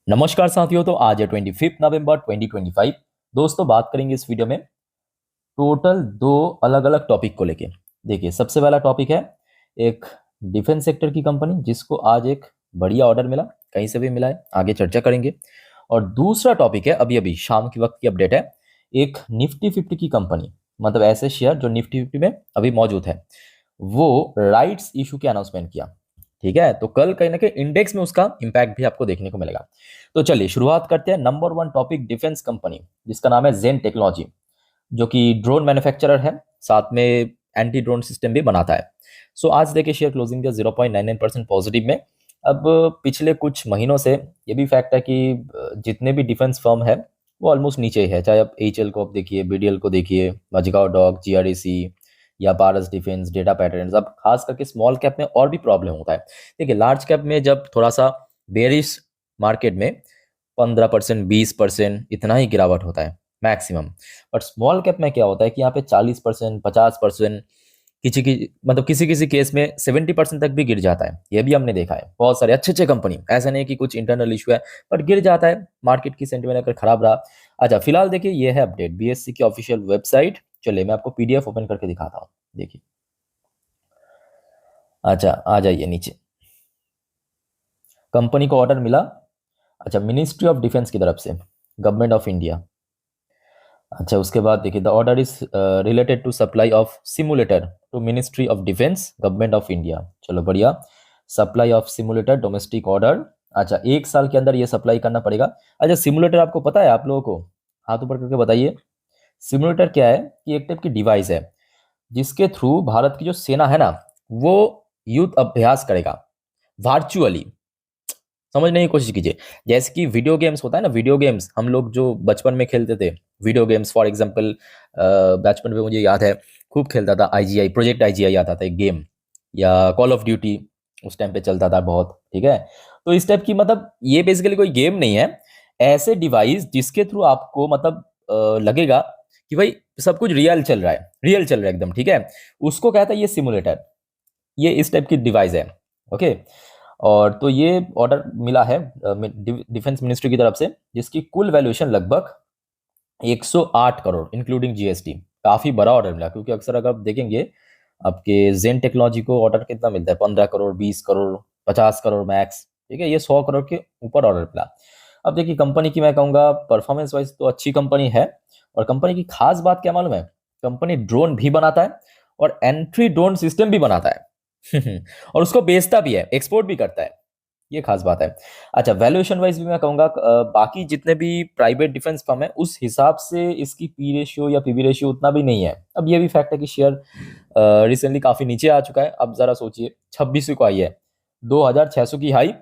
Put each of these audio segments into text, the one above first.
नमस्कार साथियों। तो आज है 25 नवंबर 2025। दोस्तों, बात करेंगे इस वीडियो में टोटल दो अलग अलग टॉपिक को लेके। देखिए, सबसे पहला टॉपिक है एक डिफेंस सेक्टर की कंपनी जिसको आज एक बढ़िया ऑर्डर मिला, कहीं से भी मिला है, आगे चर्चा करेंगे। और दूसरा टॉपिक है अभी अभी शाम के वक्त की अपडेट है, एक निफ्टी 50 की कंपनी, मतलब ऐसे शेयर जो निफ्टी 50 में अभी मौजूद है, वो राइट्स इशू की अनाउंसमेंट किया। ठीक है, तो कल कहीं ना कहीं इंडेक्स में उसका इंपैक्ट भी आपको देखने को मिलेगा। तो चलिए शुरुआत करते हैं। Number one topic, defence company जिसका नाम है जेन टेक्नोलॉजी, जो कि ड्रोन मैन्युफैक्चरर है, साथ में एंटी ड्रोन सिस्टम भी बनाता है। सो आज देखिए शेयर क्लोजिंग का 0.99% पॉजिटिव में। अब पिछले कुछ महीनों से ये भी फैक्ट है कि जितने भी डिफेंस फर्म है वो ऑलमोस्ट नीचे ही है। चाहे आप एचएल को आप देखिए, बीडीएल को देखिए, मजगांव डॉक, जीआरडीसी या पारस डिफेंस, डेटा पैटर्न्स। अब खास करके स्मॉल कैप में और भी प्रॉब्लम होता है। देखिए, लार्ज कैप में जब थोड़ा सा बेरिश मार्केट में 15%, 20% इतना ही गिरावट होता है मैक्सिमम। बट स्मॉल कैप में क्या होता है कि यहाँ पे 40%, 50%, किसी की मतलब किसी किसी केस में 70% तक भी गिर जाता है। ये भी हमने देखा है, बहुत सारे अच्छे अच्छे कंपनी, ऐसा नहीं कि कुछ इंटरनल इशू है, बट गिर जाता है मार्केट की सेंटिमेंट अगर खराब रहा। अच्छा, फिलहाल देखिए ये है अपडेट बीएससी की ऑफिशियल वेबसाइट। चलिए मैं आपको पीडीएफ ओपन करके दिखाता हूँ, देखिए। अच्छा, आ जाइए नीचे। कंपनी को ऑर्डर मिला, अच्छा, मिनिस्ट्री ऑफ डिफेंस की तरफ से, गवर्नमेंट ऑफ इंडिया। अच्छा, उसके बाद देखिए, the order is related to supply of simulator to ministry of defence, government of India. चलो बढ़िया, supply of simulator, domestic order. अच्छा, 1 साल के अंदर ये सप्लाई करना पड़ेगा। अच्छा, सिमुलेटर आपको पता है, आप लोगों को हाथ ऊपर करके बताइए। सिमुलेटर क्या है कि एक टाइप की डिवाइस है जिसके थ्रू भारत की जो सेना है ना, वो युद्ध अभ्यास करेगा वर्चुअली। समझने की कोशिश कीजिए। जैसे कि वीडियो गेम्स होता है ना, वीडियो गेम्स हम लोग जो बचपन में खेलते थे, वीडियो गेम्स फॉर एग्जांपल, बचपन में मुझे याद है खूब खेलता था आईजीआई, प्रोजेक्ट आईजीआई आता था एक गेम, या कॉल ऑफ ड्यूटी उस टाइम पे चलता था बहुत। ठीक है, तो इस टाइप की, मतलब ये बेसिकली कोई गेम नहीं है, ऐसे डिवाइस जिसके थ्रू आपको मतलब लगेगा कि भाई सब कुछ रियल चल रहा है, रियल चल रहा है एकदम। ठीक है, उसको कहता है ये सिमुलेटर, ये इस टाइप की डिवाइस है। ओके, और तो ये ऑर्डर मिला है डिफेंस मिनिस्ट्री की तरफ से, जिसकी कुल वैल्यूएशन लगभग 108 करोड़ इंक्लूडिंग जीएसटी। काफी बड़ा ऑर्डर मिला, क्योंकि अक्सर अगर आप देखेंगे आपके जेन टेक्नोलॉजी को ऑर्डर कितना मिलता है, 15 करोड़, 20 करोड़, 50 करोड़ मैक्स। ठीक है, ये 100 करोड़ के ऊपर ऑर्डर मिला। अब देखिए, कंपनी की मैं कहूँगा परफॉर्मेंस वाइज तो अच्छी कंपनी है। और कंपनी की खास बात क्या मालूम है, कंपनी ड्रोन भी बनाता है और एंट्री ड्रोन सिस्टम भी बनाता है और उसको बेचता भी है, एक्सपोर्ट भी करता है, ये खास बात है। अच्छा, वैल्यूएशन वाइज भी मैं कहूंगा बाकी जितने भी प्राइवेट डिफेंस फर्म है उस हिसाब से इसकी पी रेशियो या पीवी रेशियो उतना भी नहीं है। अब ये भी फैक्ट है कि शेयर रिसेंटली काफी नीचे आ चुका है। अब जरा सोचिए, 26 को आई है, 2600 की हाई,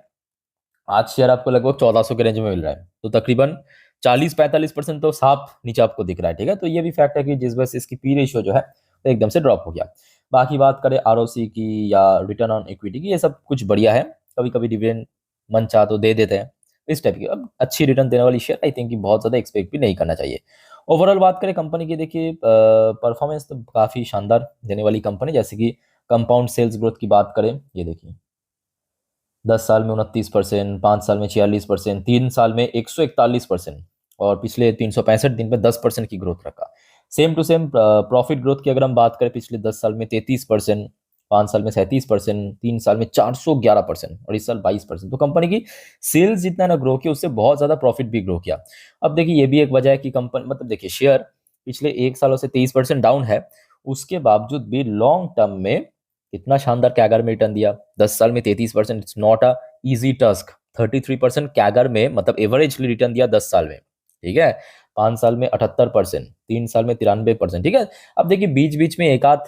आज शेयर आपको लगभग 1400 के रेंज में मिल रहा है, तो तकरीबन 40-45% तो साफ नीचे आपको दिख रहा है। ठीक है, तो ये भी फैक्ट है कि जिस वजह से इसकी पी रेशियो जो है वो एकदम से ड्रॉप हो गया। बाकी बात करें आरओसी की या रिटर्न ऑन इक्विटी की, ये सब कुछ बढ़िया है। कभी कभी डिविडेंड मन चाह तो दे देते हैं, इस टाइप की। अब अच्छी रिटर्न देने वाली शेयर आई थिंक कि बहुत ज़्यादा एक्सपेक्ट भी नहीं करना चाहिए। ओवरऑल बात करें कंपनी की, देखिए परफॉर्मेंस तो काफ़ी शानदार देने वाली कंपनी, जैसे कि कंपाउंड सेल्स ग्रोथ की बात करें, ये देखिए 10 साल में 29%, 5 साल में 46%, 3 साल में 141%, और पिछले 365 दिन में 10% की ग्रोथ रखा। Same to same profit growth की अगर हम बात करें, पिछले 10 साल में 33%, 5 साल में 37%, 3 साल में 411%, और इस साल 22%। तो कंपनी की सेल्स जितना ना ग्रो किया, उससे बहुत ज़्यादा प्रॉफिट भी ग्रो किया। अब देखिए, ये भी एक वजह है कि कंपनी, मतलब देखिए शेयर पिछले 1 सालों से 23% डाउन है, उसके बावजूद भी लॉन्ग टर्म में इतना शानदार कैगर में रिटर्न दिया। 10 साल में 33%, it's not a easy task. 33% CAGR में मतलब एवरेजली रिटर्न दिया 10 साल में। ठीक है, 5 साल में 78%, 3 साल में 93%। ठीक है, अब देखिए बीच बीच में एक आध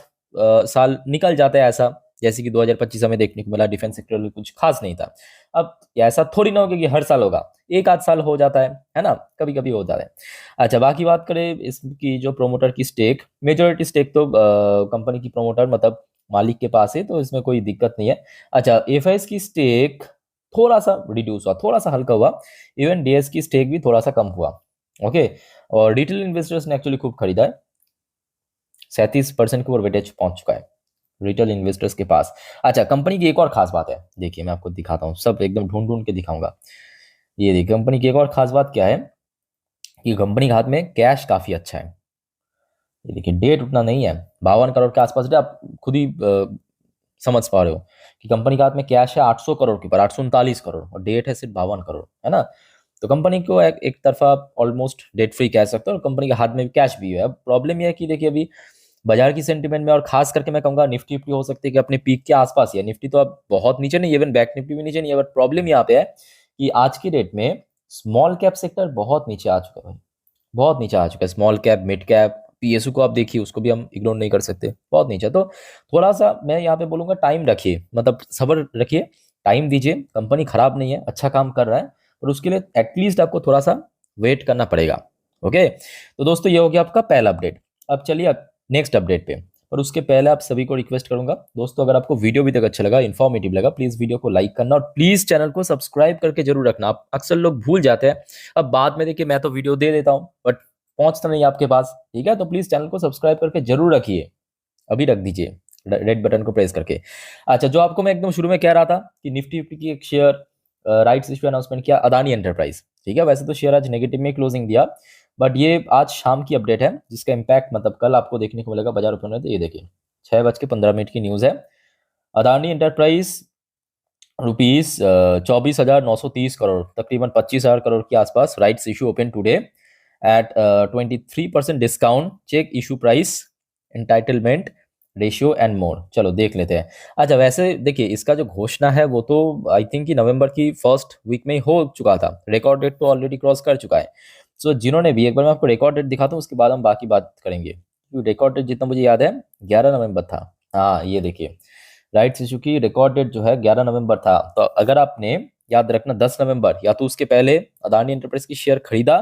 साल निकल जाता है ऐसा, जैसे कि 2025 हमें देखने को मिला, डिफेंस सेक्टर में कुछ खास नहीं था। अब ऐसा थोड़ी ना होगा कि हर साल होगा, एक आध साल हो जाता है ना, कभी कभी हो जाता है। अच्छा, बाकी बात करें इसकी जो प्रोमोटर की स्टेक, मेजोरिटी स्टेक तो कंपनी की प्रोमोटर मतलब मालिक के पास है, तो इसमें कोई दिक्कत नहीं है। अच्छा, एफआईएस की स्टेक थोड़ा सा रिड्यूस हुआ, थोड़ा सा हल्का हुआ। इवन डीएस की स्टेक भी थोड़ा सा कम हुआ। ओके, और रिटेल इन्वेस्टर्स ने एक्चुअली खूब खरीदा है, 37% के ऊपर वेटेज पहुंच चुका है रिटेल इन्वेस्टर्स के पास। अच्छा, कंपनी की एक और खास बात है, देखिए मैं आपको दिखाता हूँ, सब एकदम ढूंढ ढूंढ के दिखाऊंगा। ये देखिए कंपनी की एक और खास बात क्या है कि कंपनी के हाथ में कैश काफी अच्छा है। ये देखिए डेट उतना नहीं है, 52 करोड़ के आसपास है। आप खुद ही समझ पा रहे हो कि कंपनी के हाथ में कैश है 800 करोड़ के ऊपर, 839 करोड़, और डेट है सिर्फ 52 करोड़, है ना। तो कंपनी को एक तरफा ऑलमोस्ट डेट फ्री कह सकते हो, और कंपनी के हाथ में भी कैश भी है। अब प्रॉब्लम यह है कि देखिए अभी बाजार की सेंटीमेंट में, और खास करके मैं कहूंगा निफ्टी विफ्टी हो सकती है कि अपने पीक के आसपास ही है। निफ्टी तो अब बहुत नीचे नहीं, इवन बैंक निफ्टी भी नीचे नहीं है, बट प्रॉब्लम यहाँ पे है कि आज की डेट में स्मॉल कैप सेक्टर बहुत नीचे आ चुका है भाई, बहुत नीचे आ चुका है। Small cap, mid cap, PSU को आप देखिए, उसको भी हम इग्नोर नहीं कर सकते, बहुत नीचे। तो थोड़ा सा मैं यहाँ पे बोलूंगा टाइम रखिए, मतलब सब्र रखिए, टाइम दीजिए। कंपनी खराब नहीं है, अच्छा काम कर रहा है, पर उसके लिए एटलीस्ट आपको थोड़ा सा वेट करना पड़ेगा। ओके, तो दोस्तों ये हो गया आपका पहला अपडेट। अब चलिए नेक्स्ट अपडेट पे। पर उसके पहले आप सभी को रिक्वेस्ट करूंगा दोस्तों, अगर आपको वीडियो भी तक अच्छा लगा, इन्फॉर्मेटिव लगा, प्लीज वीडियो को लाइक करना, और प्लीज चैनल को सब्सक्राइब करके जरूर रखना। आप अक्सर लोग भूल जाते हैं। अब बाद में देखिए मैं तो वीडियो दे देता हूँ बट पहुंचता नहीं आपके पास, ठीक है। तो प्लीज चैनल को सब्सक्राइब करके जरूर रखिए, अभी रख दीजिए रेड बटन को प्रेस करके। अच्छा, जो आपको मैं एकदम शुरू में कह रहा था कि निफ्टी फिफ्टी की एक शेयर राइट्स इश्यू अनाउंसमेंट किया अदानी एंटरप्राइज, ठीक है। वैसे तो शेयर आज नेगेटिव में क्लोजिंग दिया, बट ये आज शाम की अपडेट है, जिसका इम्पैक्ट मतलब कल आपको देखने को मिलेगा बाजार ओपन में। तो ये देखिए 6:15 की न्यूज है। अदानी एंटरप्राइज रुपीज 24,930 करोड़, तकरीबन 25,000 करोड़ के आसपास rights issue open today at 23% discount, check issue price, entitlement ratio and more. चलो देख लेते हैं। अच्छा, वैसे देखिए इसका जो घोषणा है वो तो आई थिंक कि नवंबर की फर्स्ट वीक में ही हो चुका था, रिकॉर्ड डेट तो ऑलरेडी क्रॉस कर चुका है। सो जिन्होंने भी, एक बार मैं आपको रिकॉर्ड डेट दिखाता हूँ, उसके बाद हम बाकी बात करेंगे, क्योंकि रिकॉर्ड डेट जितना मुझे याद है 11 नवंबर था। हाँ ये देखिए, राइट्स इशू की रिकॉर्ड डेट जो है 11 नवंबर था। तो अगर आपने, याद रखना, 10 नवंबर या तो उसके पहले अदानी एंटरप्राइज की शेयर खरीदा,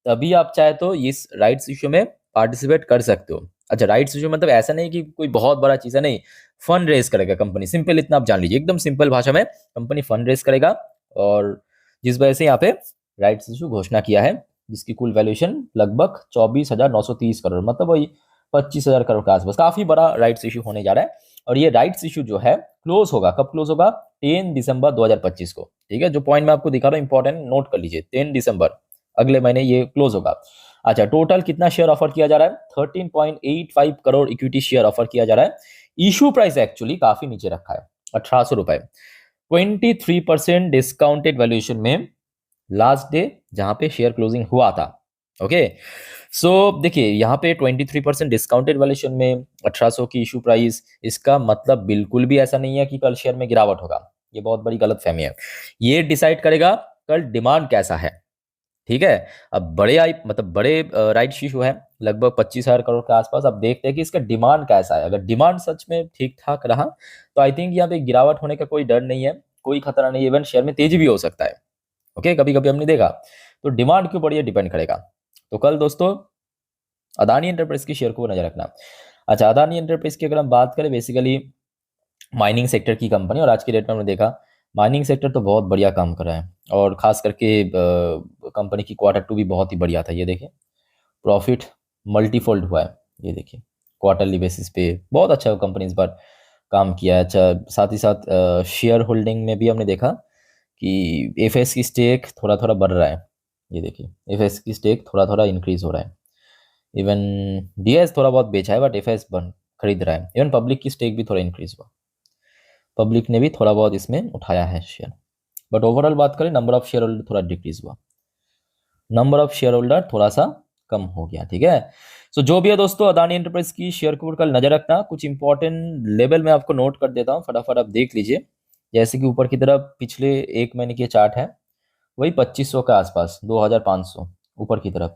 तभी आप चाहे तो इस राइट्स इशू में पार्टिसिपेट कर सकते हो। अच्छा, राइट्स इशू मतलब ऐसा नहीं कि कोई बहुत बड़ा चीज है, नहीं। फंड रेज करेगा कंपनी, सिंपल इतना आप जान लीजिए, एकदम सिंपल भाषा में कंपनी फंड रेज करेगा, और जिस वजह से यहाँ पे राइट्स इशू घोषणा किया है, जिसकी कुल वैल्यूएशन लगभग 24,930 करोड़, मतलब वही 25,000 करोड़ के आसपास, काफी बड़ा राइट्स इशू होने जा रहा है। और ये राइट्स इशू जो है क्लोज होगा, कब क्लोज होगा? 10 दिसंबर 2025 को, ठीक है। जो पॉइंट मैं आपको दिखा रहा हूँ इंपॉर्टेंट, नोट कर लीजिए, 10 दिसंबर, अगले महीने ये क्लोज होगा। अच्छा, टोटल कितना शेयर ऑफर किया जा रहा है? 13.85 करोड़ इक्विटी शेयर ऑफर किया जा रहा है। इशू प्राइस एक्चुअली काफी नीचे रखा है, 1800 रुपए। 23% डिस्काउंटेड वैल्यूएशन में लास्ट डे जहां पे शेयर क्लोजिंग हुआ था। ओके, सो देखिए यहाँ पे 23% डिस्काउंटेड वैल्यूएशन में 1800 की इशू प्राइस, इसका मतलब बिल्कुल भी ऐसा नहीं है कि कल शेयर में गिरावट होगा। ये बहुत बड़ी गलतफहमी है। ये डिसाइड करेगा कल डिमांड कैसा है, ठीक है। अब बड़े राइट इशू है लगभग 25,000 करोड़ के आसपास। अब देखते हैं कि इसका डिमांड कैसा है। अगर डिमांड सच में ठीक ठाक रहा तो आई थिंक यहाँ पे गिरावट होने का कोई डर नहीं है, कोई खतरा नहीं है, इवन शेयर में तेजी भी हो सकता है। ओके, कभी कभी हमने देखा। तो डिमांड के ऊपर ये डिपेंड करेगा। तो कल दोस्तों अदानी एंटरप्राइज की शेयर को नजर रखना। अच्छा, अदानी एंटरप्राइज की अगर हम बात करें, बेसिकली माइनिंग सेक्टर की कंपनी, और आज की डेट में हमने देखा माइनिंग सेक्टर तो बहुत बढ़िया काम कर रहा है, और खास करके कंपनी की Q2 भी बहुत ही बढ़िया था। ये देखिए प्रॉफिट मल्टीफोल्ड हुआ है, ये देखिए क्वार्टरली बेसिस पे बहुत अच्छा कंपनी इस बार काम किया है। अच्छा, साथ ही साथ शेयर होल्डिंग में भी हमने देखा कि एफएस की स्टेक थोड़ा थोड़ा बढ़ रहा है। ये देखिए एफएस की स्टेक थोड़ा थोड़ा इंक्रीज हो रहा है। इवन डीएस थोड़ा बहुत बेचा है, बट एफएस बन खरीद रहा है। इवन पब्लिक की स्टेक भी थोड़ा इंक्रीज हुआ, पब्लिक ने भी थोड़ा बहुत इसमें उठाया है शेयर। बट ओवरऑल बात करें, नंबर ऑफ शेयर होल्डर थोड़ा डिक्रीज हुआ, नंबर ऑफ शेयर होल्डर थोड़ा सा कम हो गया, ठीक है। सो जो भी है दोस्तों, अदानी एंटरप्राइज की शेयर के ऊपर कल नजर रखना। कुछ इंपॉर्टेंट लेवल में आपको नोट कर देता हूँ, फटाफट आप देख लीजिए। जैसे कि ऊपर की तरफ पिछले एक महीने के चार्ट है, वही 2500 के आसपास, 2500 ऊपर की तरफ,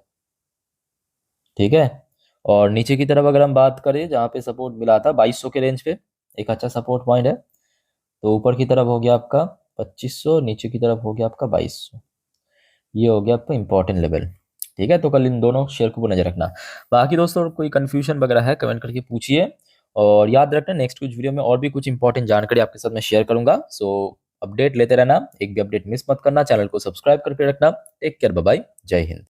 ठीक है। और नीचे की तरफ अगर हम बात करें, जहाँ पे सपोर्ट मिला था 2200 के रेंज पे, एक अच्छा सपोर्ट पॉइंट है। तो ऊपर की तरफ हो गया आपका 2500, नीचे की तरफ हो गया आपका 2200। ये हो गया आपका इंपॉर्टेंट लेवल, ठीक है। तो कल इन दोनों शेयर को नजर रखना। बाकी दोस्तों कोई कंफ्यूजन वगैरह है कमेंट करके पूछिए, और याद रखना नेक्स्ट कुछ वीडियो में और भी कुछ इंपॉर्टेंट जानकारी आपके साथ मैं शेयर करूंगा। सो अपडेट लेते रहना, एक भी अपडेट मिस मत करना, चैनल को सब्सक्राइब करके रखना। टेक केयर, बाय बाय, जय हिंद।